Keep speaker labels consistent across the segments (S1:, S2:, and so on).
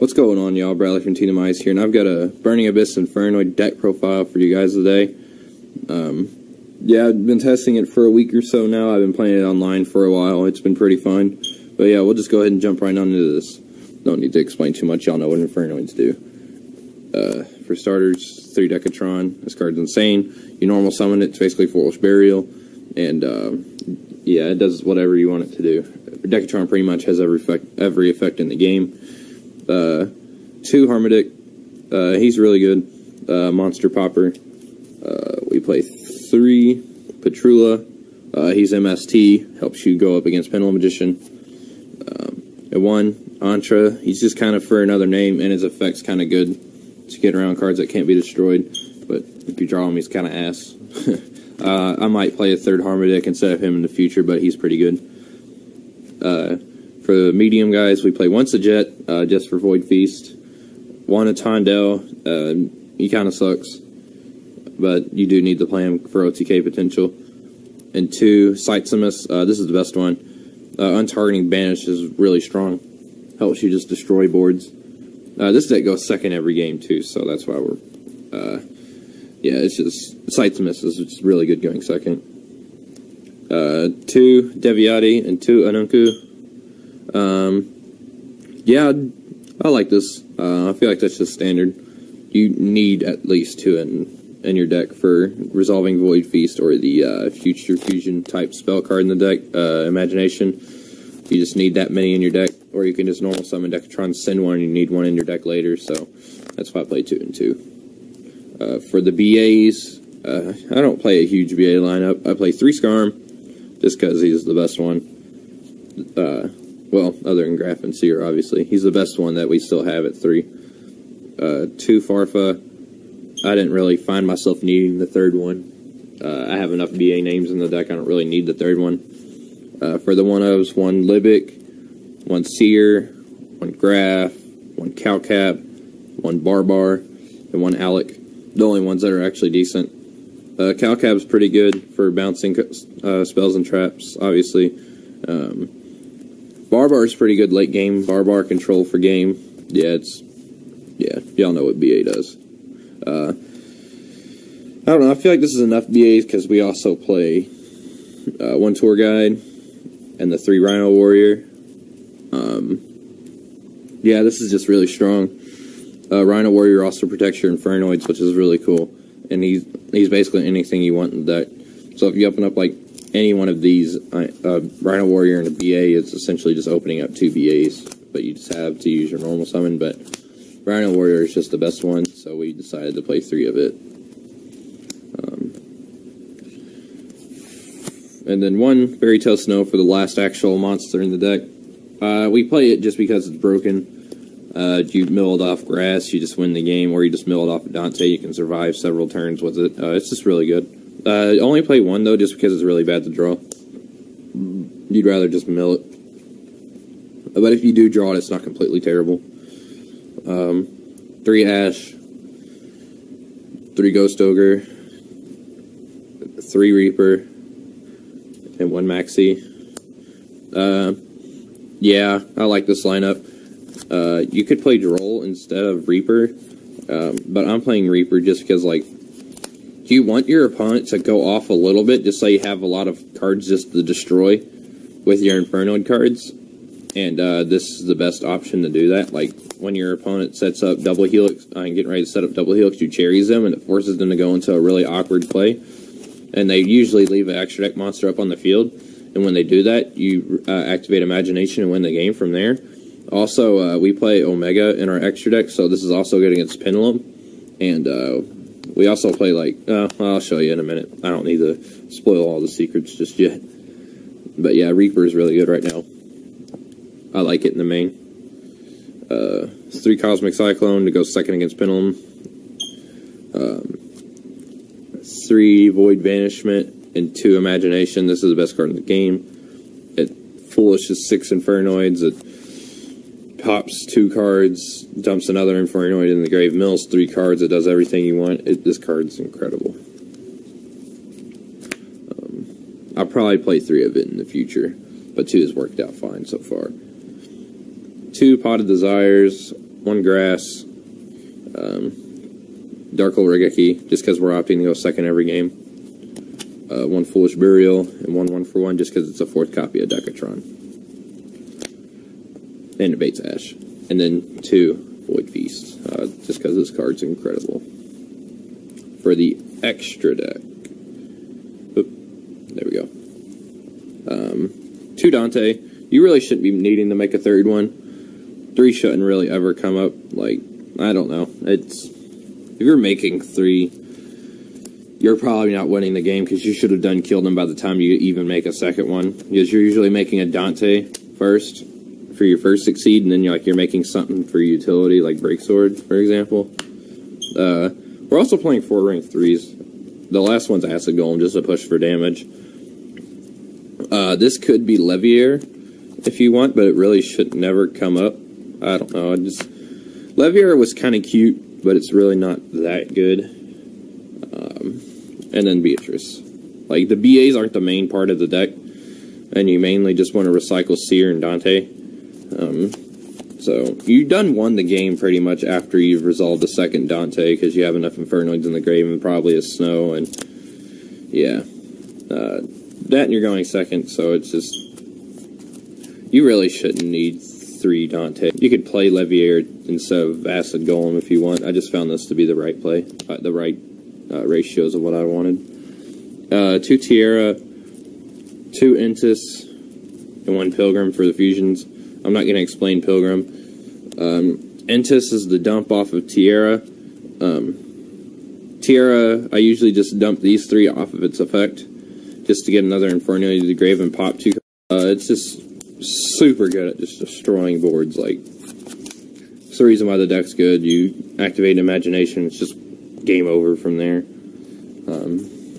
S1: What's going on, y'all? Bradley from TeamDemise here, and I've got a Burning Abyss Infernoid deck profile for you guys today. Yeah, I've been testing it for a week or so now. I've been playing it online for a while. It's been pretty fun. But yeah, we'll just go ahead and jump right on into this. Don't need to explain too much. Y'all know what Infernoids do. For starters, 3 Decatron. This card's insane. You normal summon it. It's basically Foolish Burial. And, yeah, it does whatever you want it to do. Decatron pretty much has every effect in the game. 2 Harmodic. He's really good. Monster Popper. We play 3 Petrula. He's MST. Helps you go up against Pendulum Magician. And 1 Antra. He's just kind of for another name, and his effect's kind of good to get around cards that can't be destroyed. But if you draw him, he's kind of ass. I might play a 3rd Harmodic instead of him in the future, but he's pretty good. For the medium guys, we play 1 Sajet, just for Void Feast. 1 Atondel, he kind of sucks, but you do need to play him for OTK potential. And 2 Sightsemus, this is the best one. Untargeting Banish is really strong. Helps you just destroy boards. This deck goes 2nd every game, too, so that's why we're... yeah, it's just... Sightsemus is just really good going 2nd. 2 Deviati and 2 Anunku. Yeah, I like this. I feel like that's just standard. You need at least 2 in your deck for resolving Void Feast or the Future Fusion type spell card in the deck, Imagination. You just need that many in your deck, or you can just normal summon Decatron, send 1, and you need 1 in your deck later, so that's why I play 2 and 2. For the BAs, I don't play a huge BA lineup. I play 3 Skarm, just because he's the best one. Well, other than Graph and Seer, obviously. He's the best one that we still have at 3. 2 Farfa. I didn't really find myself needing the 3rd one. I have enough BA names in the deck, I don't really need the 3rd one. For the 1-ofs, 1 Libic, 1 Seer, 1 Graph, 1 Cowcap, 1 Barbar, and 1 Alec. The only ones that are actually decent. Cowcap's pretty good for bouncing spells and traps, obviously. Barbar's pretty good late game. Barbar control for game. Yeah, y'all know what BA does. I don't know, I feel like this is enough BAs because we also play 1 Tour Guide and the 3 Rhino Warrior. Yeah, this is just really strong. Rhino Warrior also protects your Infernoids, which is really cool. And he's basically anything you want in the deck. So if you open up like any one of these, Rhino Warrior and a BA is essentially just opening up 2 BAs, but you just have to use your normal summon. But Rhino Warrior is just the best one, so we decided to play 3 of it. And then 1 Fairy Tale Snow for the last actual monster in the deck. We play it just because it's broken. You mill it off grass, you just win the game, or you just mill it off Dante, you can survive several turns with it. It's just really good. Only play 1, though, just because it's really bad to draw. You'd rather just mill it. But if you do draw it, it's not completely terrible. 3 Ash, 3 Ghost Ogre, 3 Reaper, and 1 Maxi. Yeah, I like this lineup. You could play Droll instead of Reaper, but I'm playing Reaper just because, like, you want your opponent to go off a little bit, just so you have a lot of cards just to destroy with your Infernoid cards, and this is the best option to do that. Like, when your opponent sets up Double Helix, I'm getting ready to set up Double Helix, you cherries them, and it forces them to go into a really awkward play, and they usually leave an extra deck monster up on the field, and when they do that, you activate Imagination and win the game from there. Also, we play Omega in our extra deck, so this is also good against Pendulum. And we also play, like, I'll show you in a minute. I don't need to spoil all the secrets just yet. But yeah, Reaper is really good right now. I like it in the main. 3 Cosmic Cyclone to go 2nd against Pendulum. 3 Void Banishment and 2 Imagination. This is the best card in the game. It foolishes 6 Infernoids. It pops 2 cards, dumps another Infernoid in the grave, mills 3 cards, it does everything you want. This card's incredible. I'll probably play 3 of it in the future, but 2 has worked out fine so far. 2 Potted Desires, 1 Grass, Dark Hole Regeki, just because we're opting to go second every game. 1 Foolish Burial, and 1 1-for-1, just because it's a 4th copy of Decatron. And a Bates Ash. And then 2 Void Feast, just because this card's incredible. For the extra deck. Oop, there we go. 2 Dante. You really shouldn't be needing to make a 3rd one. 3 shouldn't really ever come up. Like, I don't know. If you're making 3, you're probably not winning the game because you should have killed them by the time you even make a 2nd one. Because you're usually making a Dante first for your first succeed, and then you're making something for utility, like Break Sword, for example. We're also playing 4 rank 3s. The last one's Acid Golem, just a push for damage. This could be Levier if you want, but it really should never come up. I don't know. Levier was kind of cute, but it's really not that good. And then Beatrice. Like, the BAs aren't the main part of the deck, and you mainly just want to recycle Seer and Dante. So, you won the game pretty much after you've resolved the 2nd Dante, because you have enough Infernoids in the grave and probably a Snow, and yeah. That and you're going 2nd, so it's just... You really shouldn't need 3 Dante. You could play Levier instead of Acid Golem if you want. I just found this to be the right play. The right ratios of what I wanted. 2 Tierra, 2 Entis, and 1 Pilgrim for the fusions. I'm not going to explain Pilgrim. Entis is the dump off of Tierra. Tierra, I usually just dump these 3 off of its effect, just to get another Infernoid to the grave and pop 2. It's just super good at just destroying boards. Like, it's the reason why the deck's good. You activate Imagination, it's just game over from there.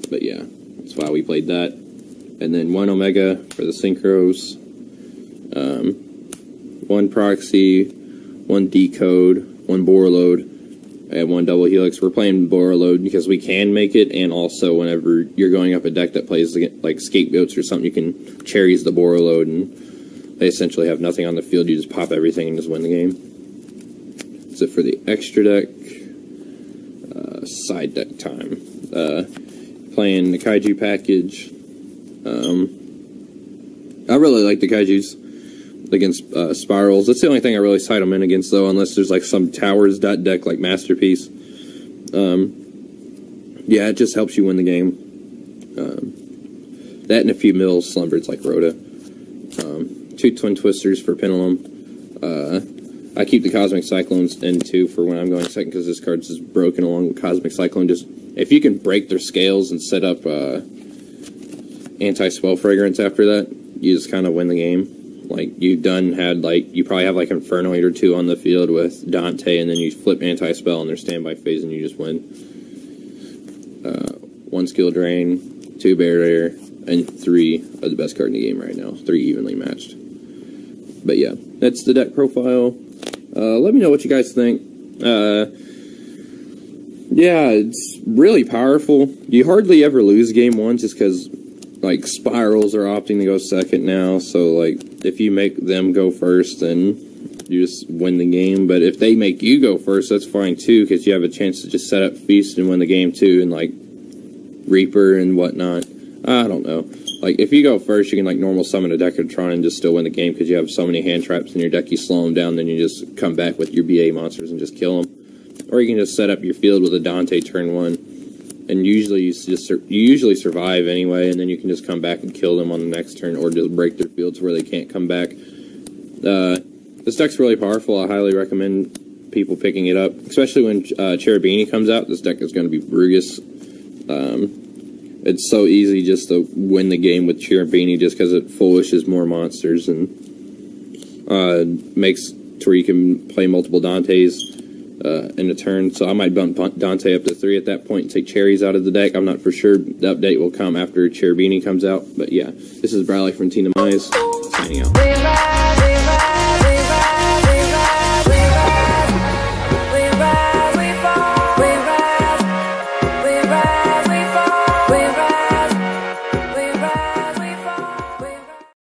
S1: But yeah, that's why we played that. And then 1 Omega for the Synchros. 1 Proxy, 1 Decode, 1 Borreload, and 1 Double Helix. We're playing Borreload because we can make it, and also whenever you're going up a deck that plays like Scapegoats or something, you can cherries the Borreload, and they essentially have nothing on the field. You just pop everything and just win the game. So for the extra deck, side deck time. Playing the Kaiju package. I really like the Kaijus against Spirals. That's the only thing I really side them in against, though, unless there's like some Towers deck like Masterpiece. Yeah, it just helps you win the game. That and a few mills Slumbereds like Rhoda. 2 Twin Twisters for Pendulum. I keep the Cosmic Cyclones in 2 for when I'm going 2nd, because this card's just broken along with Cosmic Cyclone. Just if you can break their scales and set up anti-spell fragrance after that, you just kind of win the game. Like, you probably have like Infernoid or 2 on the field with Dante, and then you flip anti-spell in their standby phase and you just win. 1 Skill Drain, 2 Barrier, and 3 are the best card in the game right now. 3 evenly matched. But yeah, that's the deck profile. Let me know what you guys think. Yeah, it's really powerful. You hardly ever lose game 1 just because, like, Spirals are opting to go 2nd now. So, like, if you make them go first, then you just win the game. But if they make you go first, that's fine too, because you have a chance to just set up Feast and win the game too, and, like, Reaper and whatnot. I don't know. Like, if you go first, you can, like, normal summon a Decatron and just still win the game because you have so many hand traps in your deck, you slow them down, then you just come back with your BA monsters and just kill them. Or you can just set up your field with a Dante turn 1, and usually you usually survive anyway, and then you can just come back and kill them on the next turn, or just break their fields where they can't come back. This deck's really powerful. I highly recommend people picking it up, especially when Cherubini comes out. This deck is going to be Brugus. It's so easy just to win the game with Cherubini just because it foolishes more monsters and makes to where you can play multiple Dantes in a turn. So I might bump Dante up to 3 at that point and take Cherries out of the deck. I'm not for sure. The update will come after Cherubini comes out. But yeah, this is Bradley from TeamDemise, signing out.